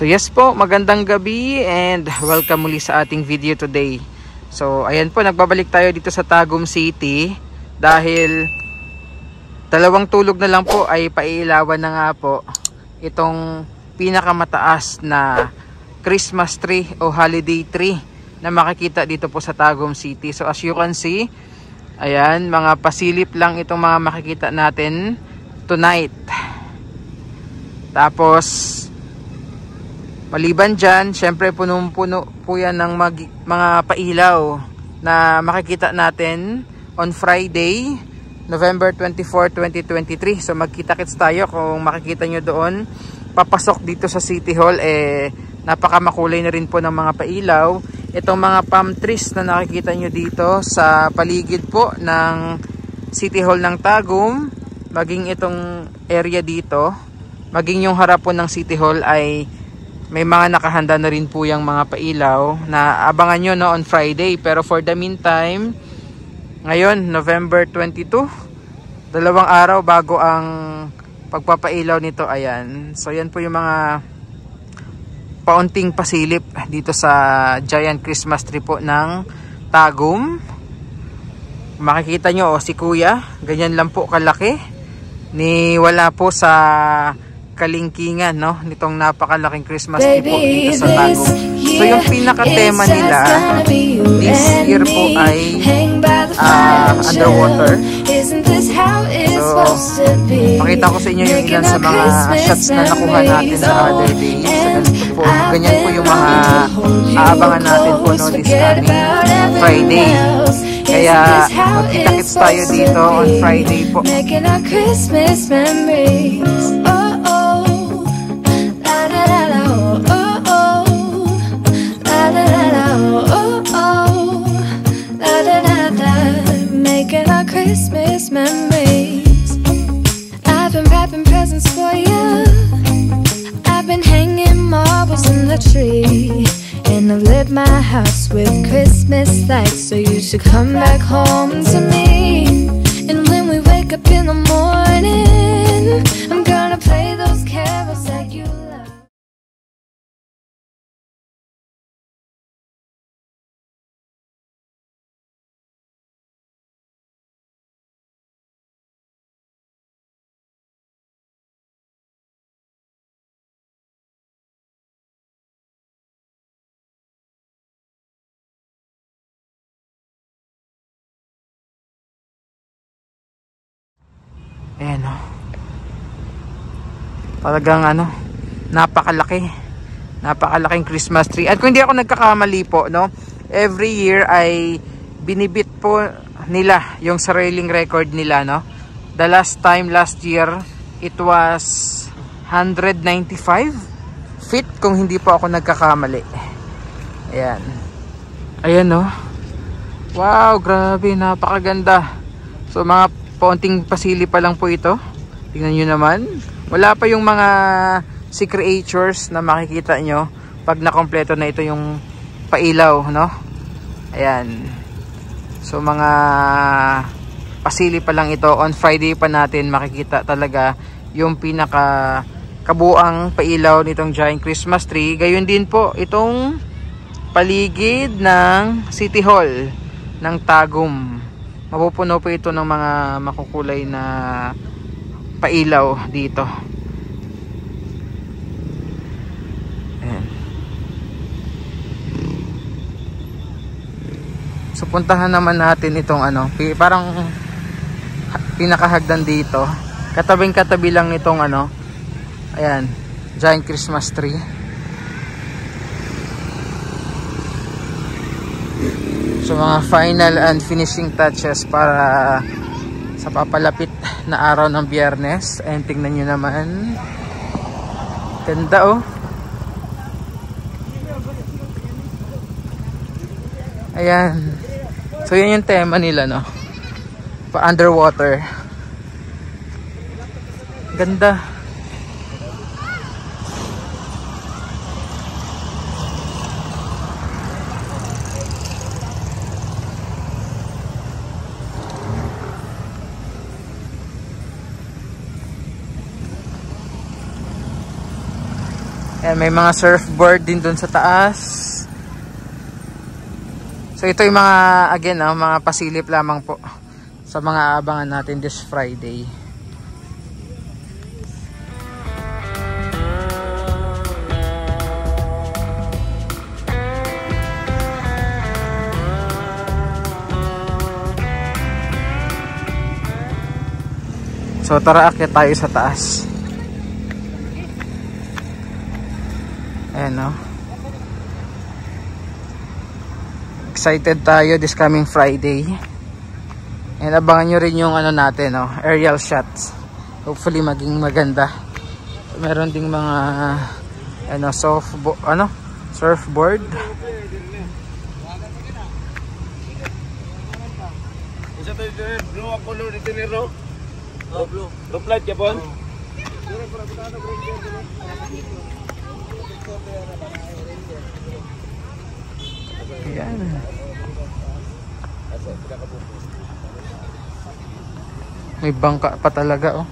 So yes po, magandang gabi and welcome muli sa ating video today. So ayan po, nagbabalik tayo dito sa Tagum City dahil dalawang tulog na lang po ay pailawan na nga po itong pinakamataas na Christmas tree o holiday tree na makikita dito po sa Tagum City. So as you can see, ayan, mga pasilip lang itong mga makikita natin tonight. Tapos maliban dyan, syempre punong-puno po yan ng mga pailaw na makikita natin on Friday, November 24, 2023. So magkita-kits tayo kung makikita nyo doon. Papasok dito sa City Hall, napakamakulay na rin po ng mga pailaw. Itong mga palm trees na nakikita nyo dito sa paligid po ng City Hall ng Tagum, maging itong area dito, maging yung harap po ng City Hall ay may mga nakahanda na rin po yung mga pailaw na abangan nyo no, on Friday. Pero for the meantime, ngayon, November 22, 2 araw bago ang pagpapailaw nito. Ayan. So yan po yung mga paunting pasilip dito sa Giant Christmas Tree po ng Tagum. Makikita nyo, si Kuya, ganyan lang po kalaki. Wala po sa kalingkingan no nitong napakalaking Christmas tree po dito sa Tagum. So yung pinaka-tema nila this year po ay underwater. So pakita ko sa inyo yung ilan sa mga shots na nakuha natin sa other days. So, ganyan po yung mga aabangan natin po no this coming Friday. Kaya magkita-kits tayo dito on Friday po. Christmas memories. I've been wrapping presents for you. I've been hanging marbles in the tree, and I've lit my house with Christmas lights. So you should come back home to me. And when we wake up in the morning, I'm gonna play those carols that you love. Ayan o. Talagang napakalaki. Napakalaking Christmas tree. At kung hindi ako nagkakamali po, no, every year ay binibit po nila yung sariling record nila, no. The last year, it was 195 feet kung hindi po ako nagkakamali. Ayan. Ayan o. Wow, grabe, napakaganda. So mga paunting pasili pa lang po ito. Tingnan nyo naman. Wala pa yung mga sea creatures na makikita nyo pag nakompleto na ito yung pailaw, no? Ayan. So mga pasili pa lang ito. On Friday pa natin makikita talaga yung pinaka kabuang pailaw nitong Giant Christmas Tree. Gayon din po itong paligid ng City Hall ng Tagum. Mapupuno po ito ng mga makukulay na pailaw dito. Ayan. So puntahan naman natin itong parang pinakahagdan dito. Katabing-katabi lang itong ayan, Giant Christmas Tree. So mga final and finishing touches para sa papalapit na araw ng Biyernes. And tingnan nyo naman, ganda oh. Ayan. So yun yung tema nila, no, pa underwater. Ganda. Ayan, may mga surfboard din dun sa taas. So ito yung mga, again, mga pasilip lamang po sa mga abangan natin this Friday. So tara, akyat tayo sa taas. Ayan, no? Excited tayo this coming Friday. And abangan nyo rin yung ano natin, no? Aerial shots. Hopefully maging maganda. Meron ding mga surfboard. Isa to blue ang color dito ni Ro. Oh, blue. Blue light Japon. Ayan. May bangka pa talaga, oh.